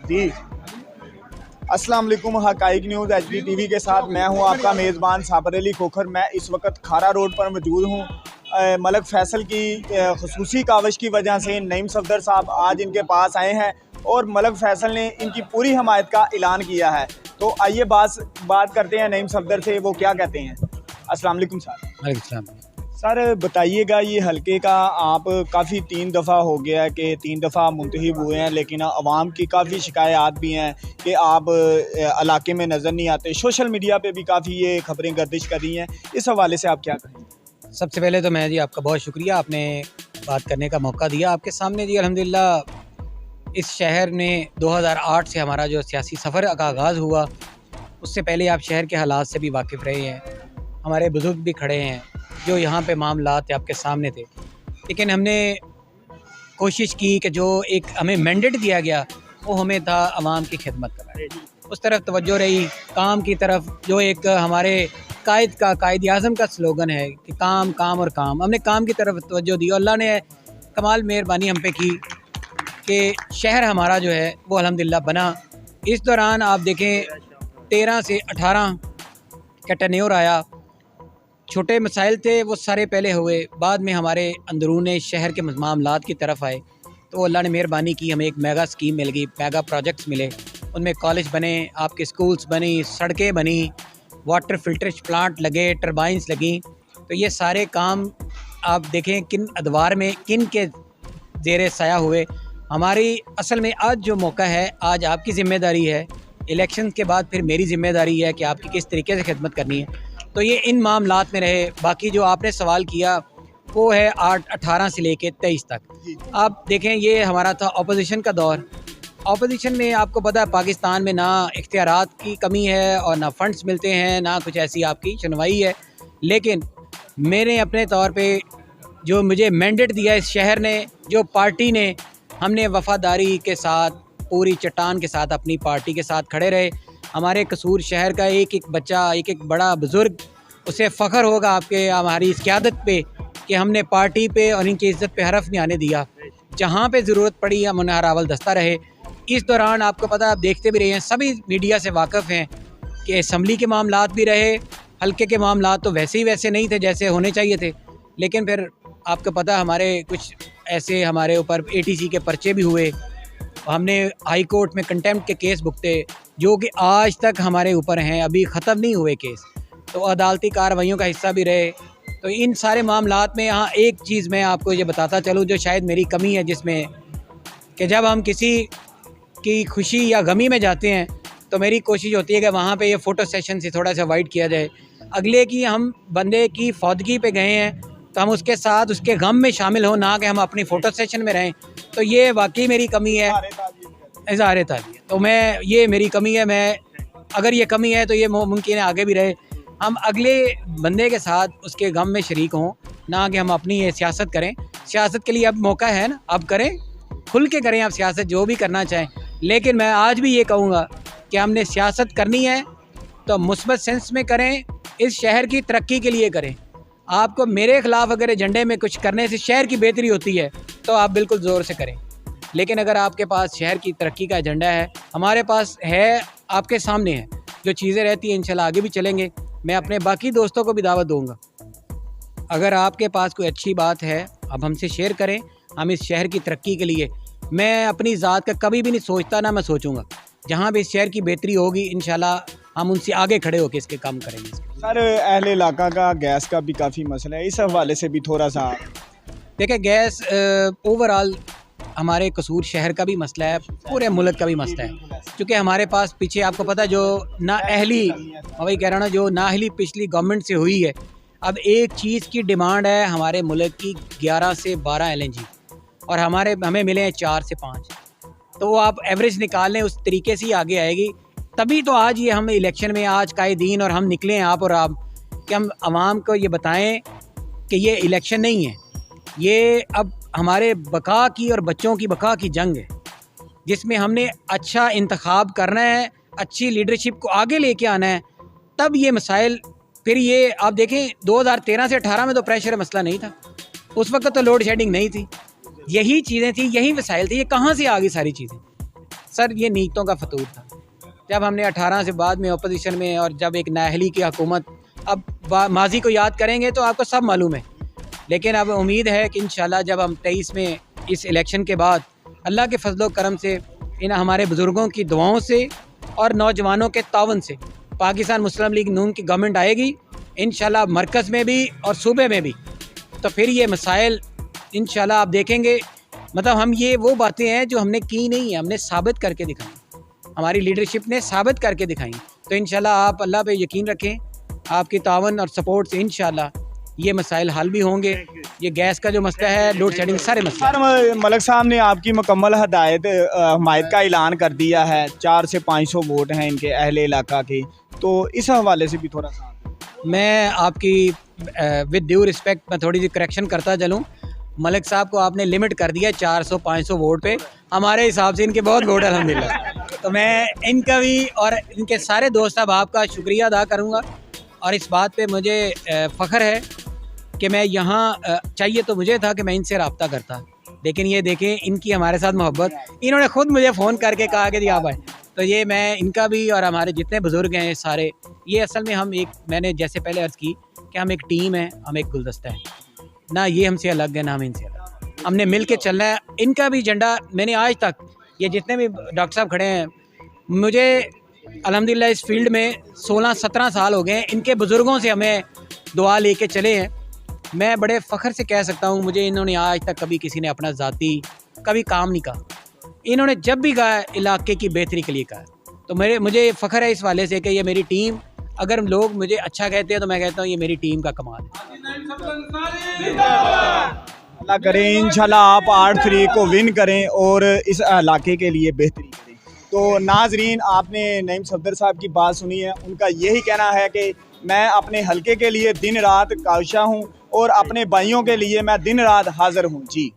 जी अस्सलाम वालेकुम। हकाइक news HD TV के साथ मैं हूं आपका मेज़बान साबर अली खोखर। मैं इस वक्त खारा रोड पर मौजूद हूं। मलक फ़ैसल की ख़ुसूसी काविश की वजह से नईम सफदर साहब आज इनके पास आए हैं और मलक फ़ैसल ने इनकी पूरी हमायत का ऐलान किया है। तो आइए बात करते हैं नईम सफदर से, वो क्या कहते हैं। अस्सलाम वालेकुम सर। सर बताइएगा, ये हलके का आप काफ़ी 3 दफ़ा हो गया कि 3 दफ़ा मुंतखब हुए हैं, लेकिन अवाम की काफ़ी शिकायत भी हैं कि आप इलाके में नज़र नहीं आते। सोशल मीडिया पे भी काफ़ी ये खबरें गर्दिश कर रही हैं, इस हवाले से आप क्या कहें। सबसे पहले तो मैं जी आपका बहुत शुक्रिया, आपने बात करने का मौका दिया। आपके सामने जी अल्हम्दुलिल्लाह इस शहर ने 2008 से हमारा जो सियासी सफ़र का आगाज़ हुआ, उससे पहले आप शहर के हालात से भी वाकिफ़ रहे हैं। हमारे बुज़ुर्ग भी खड़े हैं जो यहाँ पे मामलात आपके सामने थे, लेकिन हमने कोशिश की कि जो एक हमें मैंडेट दिया गया वो हमें था आवाम की खिदमत करना। उस तरफ तवज्जो रही, काम की तरफ, जो एक हमारे कायद आज़म का स्लोगन है कि काम काम और काम, हमने काम की तरफ तवज्जो दी। और अल्लाह ने कमाल मेहरबानी हम पे की कि शहर हमारा जो है वो अल्हम्दुलिल्लाह बना। इस दौरान आप देखें 13 से 18 का टेन्योर आया। छोटे मसाइल थे वो सारे पहले हुए, बाद में हमारे अंदरूने शहर के मामलात की तरफ आए तो अल्लाह ने मेहरबानी की, हमें एक मेगा स्कीम मिल गई, मेगा प्रोजेक्ट्स मिले, उनमें कॉलेज बने, आपके स्कूल्स बनी, सड़कें बनी, वाटर फिल्टरेज प्लांट लगे, टर्बाइंस लगी। तो ये सारे काम आप देखें किन अदवार में किन के ज़ेरे साया हुए। हमारी असल में आज जो मौका है, आज आपकी ज़िम्मेदारी है, इलेक्शन के बाद फिर मेरी ज़िम्मेदारी है कि आपकी किस तरीके से खिदमत करनी है। तो ये इन मामलात में रहे। बाकी जो आपने सवाल किया वो है 18 से लेके 23 तक। आप देखें ये हमारा था अपोजिशन का दौर। अपोजिशन में आपको पता है पाकिस्तान में ना इख्तियारात की कमी है और ना फंड्स मिलते हैं, ना कुछ ऐसी आपकी सुनवाई है। लेकिन मैंने अपने तौर पे जो मुझे मैंडेट दिया इस शहर ने, जो पार्टी ने, हमने वफ़ादारी के साथ पूरी चट्टान के साथ अपनी पार्टी के साथ खड़े रहे। हमारे कसूर शहर का एक एक बच्चा, एक एक बड़ा बुज़ुर्ग, उसे फ़ख्र होगा आपके हमारी इस क़यादत पे कि हमने पार्टी पे और इनकी इज़्ज़त पे हरफ नहीं आने दिया। जहाँ पे ज़रूरत पड़ी हम उन्हें हरावल दस्ता रहे। इस दौरान आपको पता है, आप देखते भी रहे हैं, सभी मीडिया से वाकिफ़ हैं कि असम्बली के मामलात भी रहे, हल्के के मामलात तो वैसे ही वैसे नहीं थे जैसे होने चाहिए थे। लेकिन फिर आपको पता हमारे कुछ ऐसे हमारे ऊपर ATC के पर्चे भी हुए, हमने हाई कोर्ट में कंटेम्प्ट के केस भुगते जो कि आज तक हमारे ऊपर हैं, अभी ख़त्म नहीं हुए केस, तो अदालती कार्रवाइयों का हिस्सा भी रहे। तो इन सारे मामलात में यहाँ एक चीज़ मैं आपको ये बताता चलूँ जो शायद मेरी कमी है, जिसमें कि जब हम किसी की खुशी या गमी में जाते हैं तो मेरी कोशिश होती है कि वहाँ पे ये फ़ोटो सेशन से थोड़ा सा अवॉइड किया जाए। अगले की हम बंदे की फौदगी पे गए हैं तो हम उसके साथ उसके गम में शामिल हों, ना कि हम अपनी फ़ोटो सेशन में रहें। तो ये वाकई मेरी कमी है, इज़हार ताज़ियत। तो मैं ये मेरी कमी है, मैं अगर ये कमी है तो ये मुमकिन है आगे भी रहे, हम अगले बंदे के साथ उसके गम में शरीक हों, ना कि हम अपनी ये सियासत करें। सियासत के लिए अब मौका है ना, अब करें, खुल के करें आप सियासत, जो भी करना चाहें। लेकिन मैं आज भी ये कहूँगा कि हमने सियासत करनी है तो मुस्बत सेंस में करें, इस शहर की तरक्की के लिए करें। आपको मेरे ख़िलाफ़ अगर एजेंडे में कुछ करने से शहर की बेहतरी होती है तो आप बिल्कुल ज़ोर से करें। लेकिन अगर आपके पास शहर की तरक्की का एजेंडा है, हमारे पास है, आपके सामने है, जो चीज़ें रहती हैं इंशाल्लाह आगे भी चलेंगे। मैं अपने बाकी दोस्तों को भी दावत दूंगा, अगर आपके पास कोई अच्छी बात है अब हमसे शेयर करें, हम इस शहर की तरक्की के लिए, मैं अपनी ज़ात का कभी भी नहीं सोचता, ना मैं सोचूंगा। जहाँ भी इस शहर की बेहतरी होगी इंशाल्लाह हम उनसे आगे खड़े होकर इसके काम करेंगे। सर अहले इलाका का गैस का भी काफ़ी मसला है, इस हवाले से भी थोड़ा सा देखिए, गैस ओवरऑल हमारे कसूर शहर का भी मसला है, पूरे मुल्क का भी मसला है। क्योंकि हमारे पास पीछे आपको पता जो नाअहली, मैं वही कह रहा हूँ ना, जो नाअहली पिछली गवर्नमेंट से हुई है। अब एक चीज़ की डिमांड है हमारे मुल्क की 11 से 12 LNG और हमें मिले हैं 4 से 5। तो वो आप एवरेज निकाल लें, उस तरीके से ही आगे आएगी। तभी तो आज ये हम इलेक्शन में आज कायदीन और हम निकले हैं, आप और आप, कि हम आवाम को ये बताएं कि ये इलेक्शन नहीं है, ये अब हमारे बका की और बच्चों की बका की जंग है, जिसमें हमने अच्छा इंतखाब करना है, अच्छी लीडरशिप को आगे लेके आना है। तब ये मसाइल, फिर ये आप देखें 2013 से 18 में तो प्रेशर मसला नहीं था, उस वक्त तो लोड शेडिंग नहीं थी, यही चीज़ें थी, यही मसाइल थे। ये कहाँ से आ गई सारी चीज़ें? सर ये नीयतों का फतूर था। जब हमने 18 से बाद में अपोजिशन में, और जब एक नाअहली की हुकूमत, अब माजी को याद करेंगे तो आपको सब मालूम है, लेकिन अब उम्मीद है कि इंशाल्लाह जब हम 23 में इस इलेक्शन के बाद अल्लाह के फजलो करम से, इन हमारे बुज़ुर्गों की दुआओं से और नौजवानों के तावन से पाकिस्तान मुस्लिम लीग नून की गवर्नमेंट आएगी इंशाल्लाह, मरकज़ में भी और सूबे में भी। तो फिर ये मसाइल इंशाल्लाह आप देखेंगे, मतलब हम ये वो बातें हैं जो हमने की नहीं है, हमने साबित करके दिखाई, हमारी लीडरशिप ने साबित करके दिखाई। तो इंशाल्लाह आप अल्लाह पे यकीन रखें, आपकी तावन और सपोर्ट से इंशाल्लाह ये मसाइल हल भी होंगे। ये गैस का जो मसला है, लोड शेडिंग, सारे मसले। सर मलक साहब ने आपकी मुकम्मल हमायत का ऐलान कर दिया है, 400 से 500 वोट हैं इनके अहले इलाका के, तो इस हवाले से भी थोड़ा सा मैं आपकी विद ड्यू रिस्पेक्ट मैं थोड़ी सी करेक्शन करता चलूँ। मलिक साहब को आपने लिमिट कर दिया 400-500 वोट पे, हमारे हिसाब से इनके बहुत वोट अल्हम्दुलिल्लाह। तो मैं इनका भी और इनके सारे दोस्त साहब का शुक्रिया अदा करूँगा, और इस बात पे मुझे फ़ख्र है कि मैं यहाँ, चाहिए तो मुझे था कि मैं इनसे रब्ता करता, लेकिन ये देखें इनकी हमारे साथ मोहब्बत, इन्होंने ख़ुद मुझे फ़ोन करके कहा कि जी आप आए। तो ये मैं इनका भी और हमारे जितने बुज़ुर्ग हैं सारे, ये असल में हम एक, मैंने जैसे पहले अर्ज़ की कि हम एक टीम है, हम एक गुलदस्ता है ना, ये हमसे अलग है ना हम इनसे अलग, हमने मिल के चलना है। इनका भी एजेंडा, मैंने आज तक ये जितने भी डॉक्टर साहब खड़े हैं, मुझे अल्हम्दुलिल्लाह इस फील्ड में 16-17 साल हो गए हैं, इनके बुज़ुर्गों से हमें दुआ लेके चले हैं। मैं बड़े फ़ख्र से कह सकता हूँ, मुझे इन्होंने आज तक कभी किसी ने अपना ज़ाती कभी काम नहीं कहा, इन्होंने जब भी कहा इलाके की बेहतरी के लिए कहा। तो मुझे फ़ख्र है इस वाले से कि ये मेरी टीम, अगर लोग मुझे अच्छा कहते हैं तो मैं कहता हूँ ये मेरी टीम का कमाल है। अल्लाह करें इंशाल्लाह आप 8 तारीख को विन करें और इस इलाके के लिए बेहतरी करें। तो नाजरीन, आपने नईम सफदर साहब की बात सुनी है, उनका यही कहना है कि मैं अपने हलके के लिए दिन रात काविशा हूँ और अपने भाइयों के लिए मैं दिन रात हाजिर हूँ। जी।